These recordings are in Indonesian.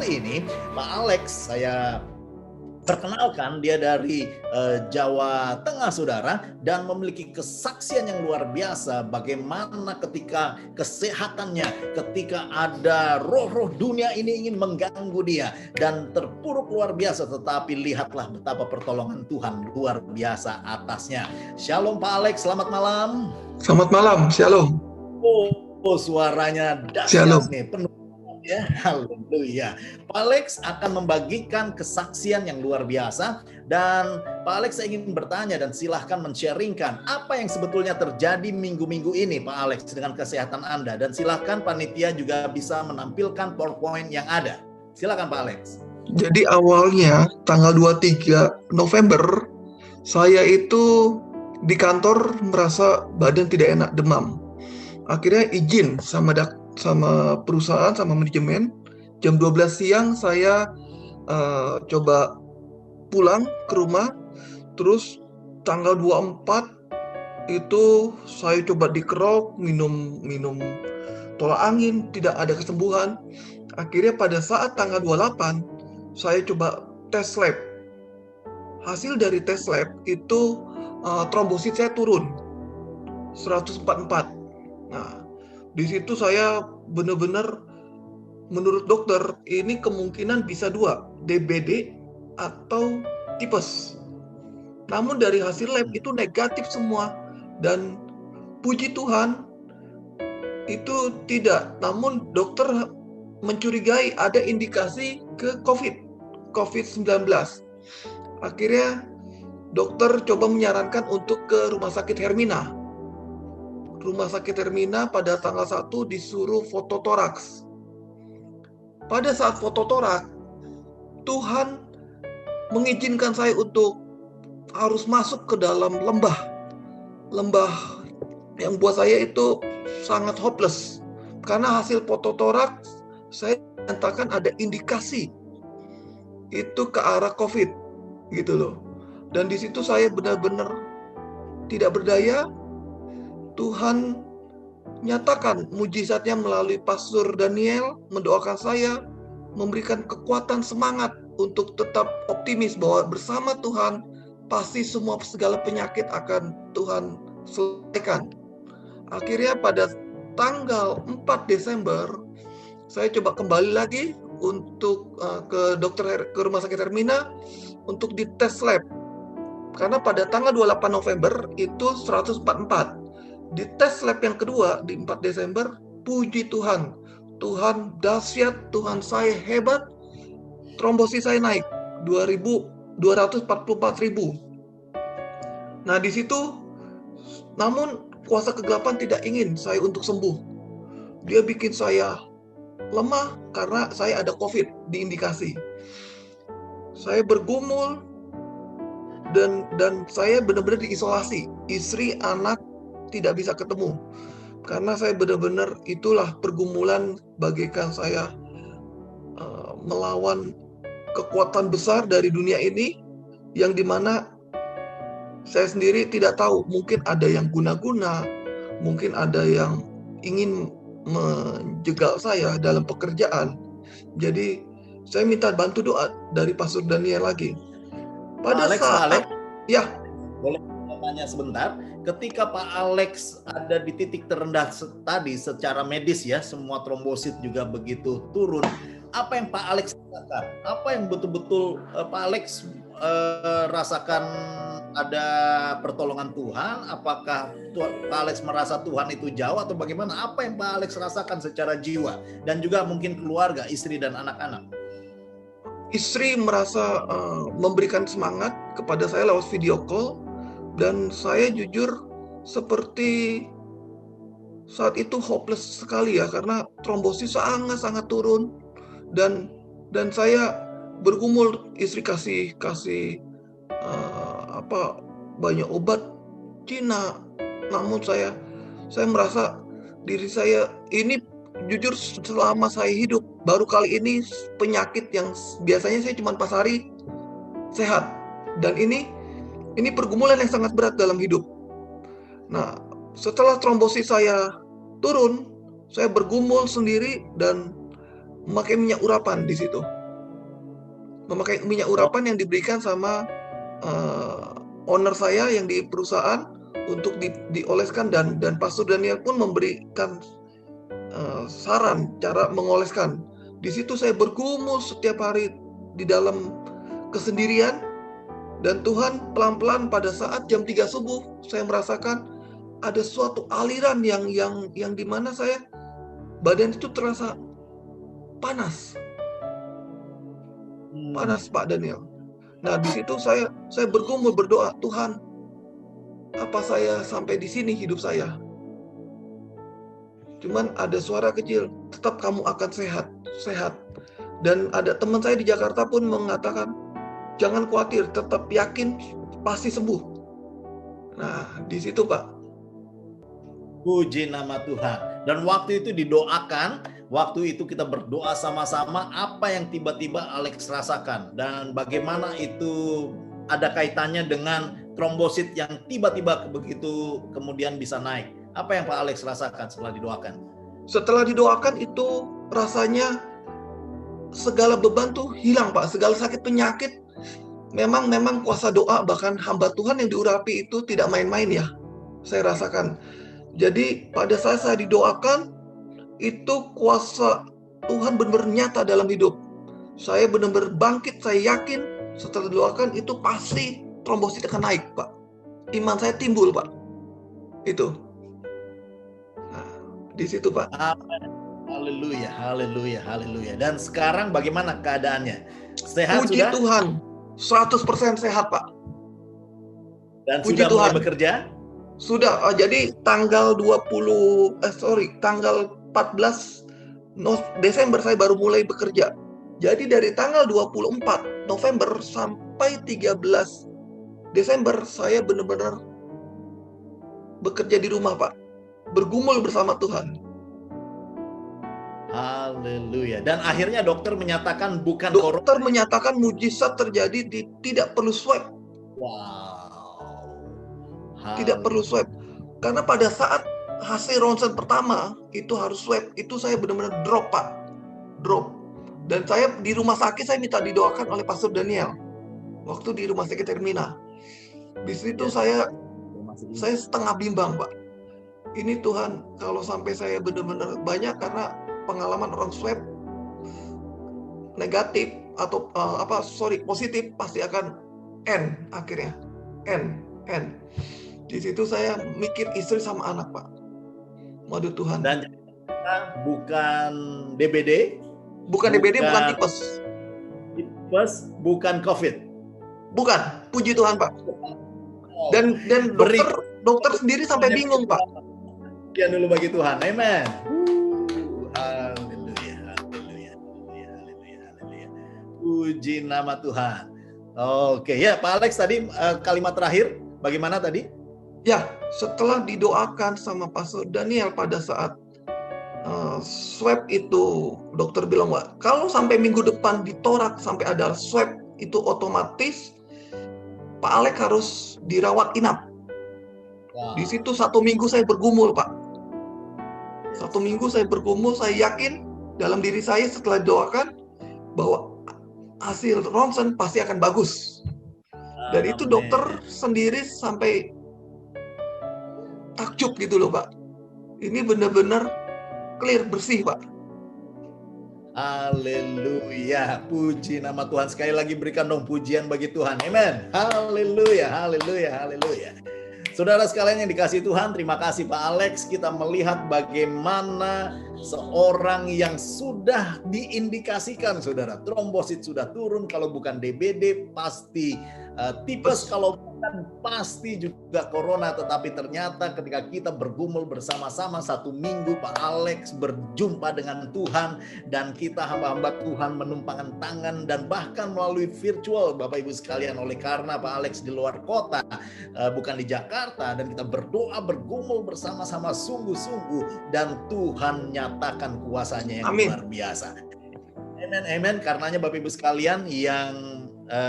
kali ini Pak Alex saya perkenalkan, dia dari Jawa Tengah saudara, dan memiliki kesaksian yang luar biasa bagaimana ketika kesehatannya, ketika ada roh-roh dunia ini ingin mengganggu dia dan terpuruk luar biasa, tetapi lihatlah betapa pertolongan Tuhan luar biasa atasnya. Shalom Pak Alex, selamat malam. Selamat malam, shalom. Suaranya dahsyat nih, penuh ya, haleluya. Pak Alex akan membagikan kesaksian yang luar biasa, dan Pak Alex saya ingin bertanya dan silahkan men-sharingkan apa yang sebetulnya terjadi minggu-minggu ini Pak Alex dengan kesehatan Anda, dan silahkan panitia juga bisa menampilkan PowerPoint yang ada. Silakan Pak Alex. Jadi awalnya tanggal 23 November saya itu di kantor merasa badan tidak enak, demam. Akhirnya izin sama perusahaan, sama manajemen. Jam 12 siang saya coba pulang ke rumah. Terus tanggal 24 itu saya coba dikerok, minum tolak angin, tidak ada kesembuhan. Akhirnya pada saat tanggal 28 saya coba tes lab. Hasil dari tes lab itu trombosit saya turun 144. Nah, di situ saya benar-benar menurut dokter ini kemungkinan bisa dua, DBD atau tipes. Namun dari hasil lab itu negatif semua, dan puji Tuhan itu tidak. Namun dokter mencurigai ada indikasi ke COVID-19. Akhirnya dokter coba menyarankan untuk ke Rumah Sakit Hermina. Rumah Sakit Hermina pada tanggal 1 disuruh foto toraks. Pada saat foto toraks, Tuhan mengizinkan saya untuk harus masuk ke dalam lembah yang buat saya itu sangat hopeless. Karena hasil foto toraks saya nyatakan ada indikasi itu ke arah COVID, gitu loh. Dan di situ saya benar-benar tidak berdaya. Tuhan nyatakan mujizatnya melalui Pastor Daniel, mendoakan saya, memberikan kekuatan semangat untuk tetap optimis bahwa bersama Tuhan pasti semua segala penyakit akan Tuhan selesaikan. Akhirnya pada tanggal 4 Desember saya coba kembali lagi untuk ke Rumah Sakit Hermina untuk dites lab. Karena pada tanggal 28 November itu 144. Di tes lab yang kedua di 4 Desember, puji Tuhan. Tuhan dahsyat, Tuhan saya hebat. Trombosit saya naik 244.000. Nah, di situ namun kuasa kegelapan tidak ingin saya untuk sembuh. Dia bikin saya lemah karena saya ada COVID diindikasi. Saya bergumul dan saya benar-benar diisolasi. Istri, anak tidak bisa ketemu. Karena saya benar-benar itulah pergumulan bagaikan saya melawan kekuatan besar dari dunia ini, yang dimana saya sendiri tidak tahu, mungkin ada yang guna-guna, mungkin ada yang ingin menjegal saya dalam pekerjaan. Jadi saya minta bantu doa dari Pastor Daniel lagi. Pada Pak Alex, ya, boleh tanya sebentar. Ketika Pak Alex ada di titik terendah tadi secara medis ya, semua trombosit juga begitu turun. Apa yang Pak Alex rasakan? Apa yang betul-betul Pak Alex rasakan ada pertolongan Tuhan? Apakah Pak Alex merasa Tuhan itu jauh atau bagaimana? Apa yang Pak Alex rasakan secara jiwa dan juga mungkin keluarga, istri dan anak-anak? Istri merasa memberikan semangat kepada saya lewat video call, dan saya jujur seperti saat itu hopeless sekali ya, karena trombosit sangat turun, dan saya bergumul. Istri kasih banyak obat Cina, namun saya merasa diri saya ini, jujur selama saya hidup baru kali ini penyakit yang biasanya saya cuma pas hari sehat, dan ini pergumulan yang sangat berat dalam hidup. Nah, setelah trombosit saya turun, saya bergumul sendiri dan memakai minyak urapan di situ. memakai minyak urapan yang diberikan sama owner saya yang di perusahaan untuk dioleskan, dan Pastor Daniel pun memberikan saran cara mengoleskan. Di situ saya bergumul setiap hari di dalam kesendirian, dan Tuhan pelan-pelan pada saat jam 3 subuh saya merasakan ada suatu aliran yang dimana saya badan itu terasa panas Pak Daniel. Nah, di situ saya bergumul berdoa, Tuhan, apa saya sampai di sini hidup saya? Cuman ada suara kecil, tetap kamu akan sehat. Dan ada teman saya di Jakarta pun mengatakan, jangan khawatir, tetap yakin pasti sembuh. Nah, di situ Pak. Puji nama Tuhan. Dan waktu itu didoakan, waktu itu kita berdoa sama-sama, apa yang tiba-tiba Alex rasakan dan bagaimana itu ada kaitannya dengan trombosit yang tiba-tiba begitu kemudian bisa naik. Apa yang Pak Alex rasakan setelah didoakan? Setelah didoakan itu rasanya segala beban tuh hilang Pak, segala sakit penyakit. Memang kuasa doa, bahkan hamba Tuhan yang diurapi itu tidak main-main ya, saya rasakan. Jadi pada saat saya didoakan, itu kuasa Tuhan benar-benar nyata dalam hidup. Saya benar-benar bangkit, saya yakin setelah didoakan itu pasti trombosit akan naik Pak. Iman saya timbul Pak. Itu. Nah, di situ Pak. Haleluya, haleluya, haleluya. Dan sekarang bagaimana keadaannya? Sehat Puji sudah? Tuhan, 100% sehat Pak. Dan Puji sudah Tuhan. mulai bekerja? Sudah, jadi tanggal 14 Desember saya baru mulai bekerja. Jadi dari tanggal 24 November sampai 13 Desember saya benar-benar bekerja di rumah Pak. Bergumul bersama Tuhan. Haleluya. Dan akhirnya dokter menyatakan bukan corona. Dokter menyatakan mujizat terjadi, tidak perlu swab. Wow. Tidak perlu swab. Karena pada saat hasil ronsen pertama itu harus swab, itu saya benar-benar drop Pak. Drop. Dan saya di rumah sakit saya minta didoakan oleh Pastor Daniel. Waktu di rumah sakit Termina. Di situ saya setengah bimbang Pak. Ini Tuhan, kalau sampai saya benar-benar banyak, karena pengalaman orang swab negatif atau positif pasti akan N akhirnya. N. Di situ saya mikir istri sama anak Pak. Waduh Tuhan. Dan bukan DBD, bukan tipes. Tipes, bukan COVID. Bukan, puji Tuhan Pak. Dan dokter sendiri sampai bingung Pak. Ya dulu bagi Tuhan, amen. Haleluya. Puji nama Tuhan. Oke, ya Pak Alex tadi kalimat terakhir, bagaimana tadi? Ya, setelah didoakan sama Pastor Daniel pada saat swab itu, dokter bilang, Wak, kalau sampai minggu depan ditorak sampai ada swab itu otomatis Pak Alex harus dirawat inap. Wow. Di situ 1 minggu saya bergumul Pak. 1 minggu saya bergumul, saya yakin dalam diri saya setelah didoakan bahwa hasil ronsen pasti akan bagus. Dan itu dokter sendiri sampai takjub gitu loh Pak. Ini benar-benar clear, bersih Pak. Haleluya, puji nama Tuhan. Sekali lagi berikan dong pujian bagi Tuhan, amen. Haleluya. Saudara sekalian yang dikasihi Tuhan, terima kasih Pak Alex. Kita melihat bagaimana seorang yang sudah diindikasikan, saudara, trombosit sudah turun, kalau bukan DBD pasti tipes, kalau bukan pasti juga corona. Tetapi ternyata ketika kita bergumul bersama-sama 1 minggu, Pak Alex berjumpa dengan Tuhan, dan kita hamba-hamba Tuhan menumpangkan tangan, dan bahkan melalui virtual Bapak Ibu sekalian, oleh karena Pak Alex di luar kota, bukan di Jakarta, dan kita berdoa bergumul bersama-sama sungguh-sungguh, dan Tuhan nyatakan kuasanya yang luar biasa. Amen. Karenanya Bapak Ibu sekalian yang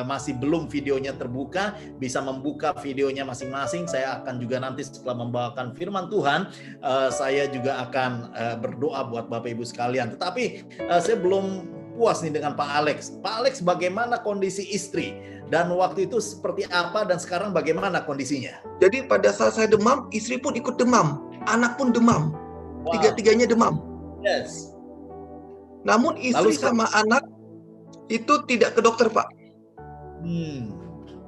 masih belum videonya terbuka, bisa membuka videonya masing-masing. Saya akan juga nanti setelah membawakan firman Tuhan, saya juga akan berdoa buat Bapak Ibu sekalian. Tetapi saya belum puas nih dengan Pak Alex. Pak Alex, bagaimana kondisi istri? Dan waktu itu seperti apa dan sekarang bagaimana kondisinya? Jadi pada saat saya demam, istri pun ikut demam, anak pun demam, Wow. tiga-tiganya demam. Yes. Namun istri sama anak itu tidak ke dokter, Pak.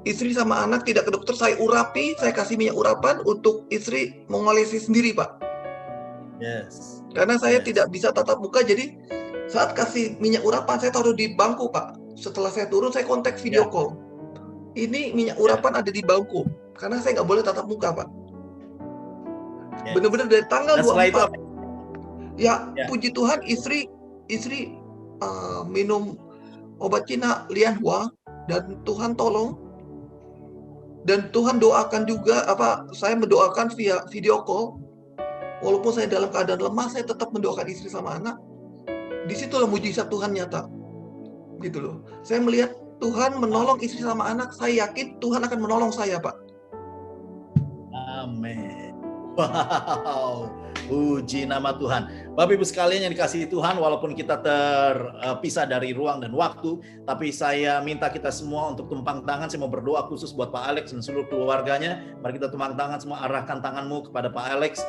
Istri sama anak tidak ke dokter, saya urapi, saya kasih minyak urapan untuk istri mengolesi sendiri, Pak. Yes. Karena saya tidak bisa tatap muka, jadi saat kasih minyak urapan saya taruh di bangku, Pak. Setelah saya turun, saya kontak video call. Ini minyak urapan ada di bangku, karena saya nggak boleh tatap muka, Pak. Benar-benar dari tanggal 24. Puji Tuhan, istri minum obat Cina Lianhua, dan Tuhan tolong. Dan Tuhan doakan juga, saya mendoakan via video call. Walaupun saya dalam keadaan lemah, saya tetap mendoakan istri sama anak. Disitulah mujizat Tuhan nyata, gitu loh. Saya melihat Tuhan menolong istri sama anak. Saya yakin Tuhan akan menolong saya, Pak. Amin. Wow, puji nama Tuhan. Bapak Ibu sekalian yang dikasihi Tuhan, walaupun kita terpisah dari ruang dan waktu, tapi saya minta kita semua untuk tumpang tangan. Saya mau berdoa khusus buat Pak Alex dan seluruh keluarganya. Mari kita tumpang tangan semua, arahkan tanganmu kepada Pak Alex.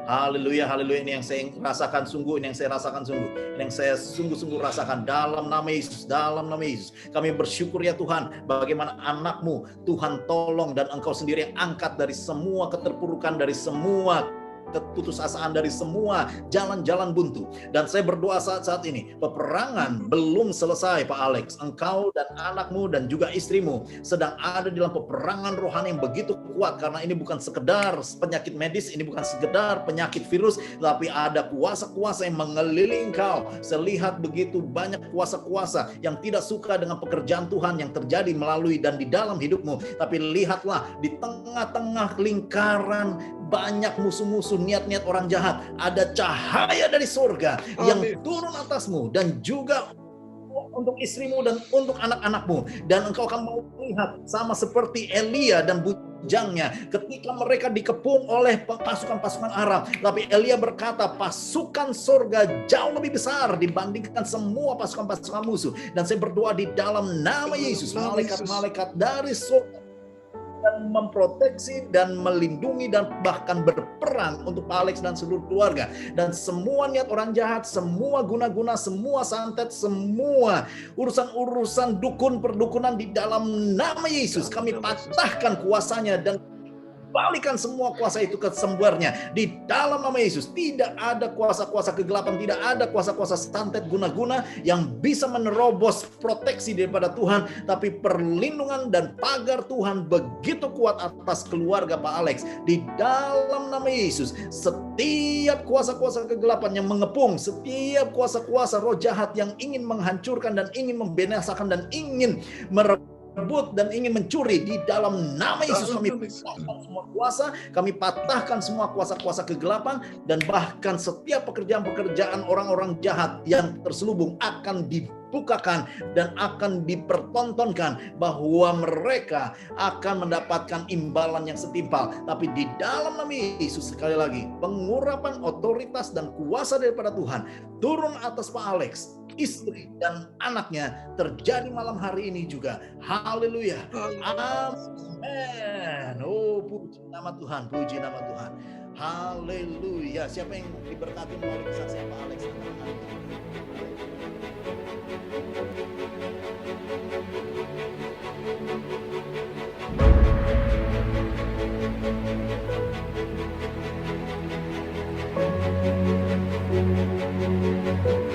Haleluya, haleluya. Ini yang saya rasakan sungguh, ini yang saya rasakan sungguh, ini yang saya sungguh-sungguh rasakan dalam nama Yesus, dalam nama Yesus. Kami bersyukur ya Tuhan, bagaimana anakmu Tuhan tolong dan Engkau sendiri yang angkat dari semua keterpurukan, dari semua keputusasaan, dari semua jalan-jalan buntu. Dan saya berdoa saat ini, peperangan belum selesai Pak Alex. Engkau dan anakmu dan juga istrimu sedang ada dalam peperangan rohani yang begitu kuat, karena ini bukan sekedar penyakit medis, ini bukan sekedar penyakit virus, tapi ada kuasa-kuasa yang mengelilingi engkau. Saya lihat begitu banyak kuasa-kuasa yang tidak suka dengan pekerjaan Tuhan yang terjadi melalui dan di dalam hidupmu. Tapi lihatlah, di tengah-tengah lingkaran banyak musuh-musuh, niat-niat orang jahat, ada cahaya dari surga yang turun atasmu dan juga untuk istrimu dan untuk anak-anakmu. Dan engkau akan melihat sama seperti Elia dan bujangnya ketika mereka dikepung oleh pasukan-pasukan Aram. Tapi Elia berkata, pasukan surga jauh lebih besar dibandingkan semua pasukan-pasukan musuh. Dan saya berdoa di dalam nama Yesus, malaikat-malaikat dari surga dan memproteksi dan melindungi dan bahkan berperang untuk Pak Alex dan seluruh keluarga. Dan semua niat orang jahat, semua guna-guna, semua santet, semua urusan-urusan dukun perdukunan di dalam nama Yesus, kami patahkan kuasanya dan balikan semua kuasa itu ke sumbernya di dalam nama Yesus. Tidak ada kuasa-kuasa kegelapan, tidak ada kuasa-kuasa santet guna-guna yang bisa menerobos proteksi daripada Tuhan, tapi perlindungan dan pagar Tuhan begitu kuat atas keluarga Pak Alex di dalam nama Yesus. Setiap kuasa-kuasa kegelapan yang mengepung, setiap kuasa-kuasa roh jahat yang ingin menghancurkan dan ingin membinasakan dan ingin merebut dan ingin mencuri, di dalam nama Yesus kami patahkan semua kuasa, kami patahkan semua kuasa-kuasa kegelapan, dan bahkan setiap pekerjaan-pekerjaan orang-orang jahat yang terselubung akan dibukakan dan akan dipertontonkan bahwa mereka akan mendapatkan imbalan yang setimpal. Tapi di dalam nama Yesus, sekali lagi, pengurapan otoritas dan kuasa daripada Tuhan turun atas Pak Alex, istri dan anaknya terjadi malam hari ini juga. Haleluya. Amin. Oh, puji nama Tuhan, puji nama Tuhan. Haleluya. Siapa yang diberkati melalui kesaksian Pak Alex? Thank you.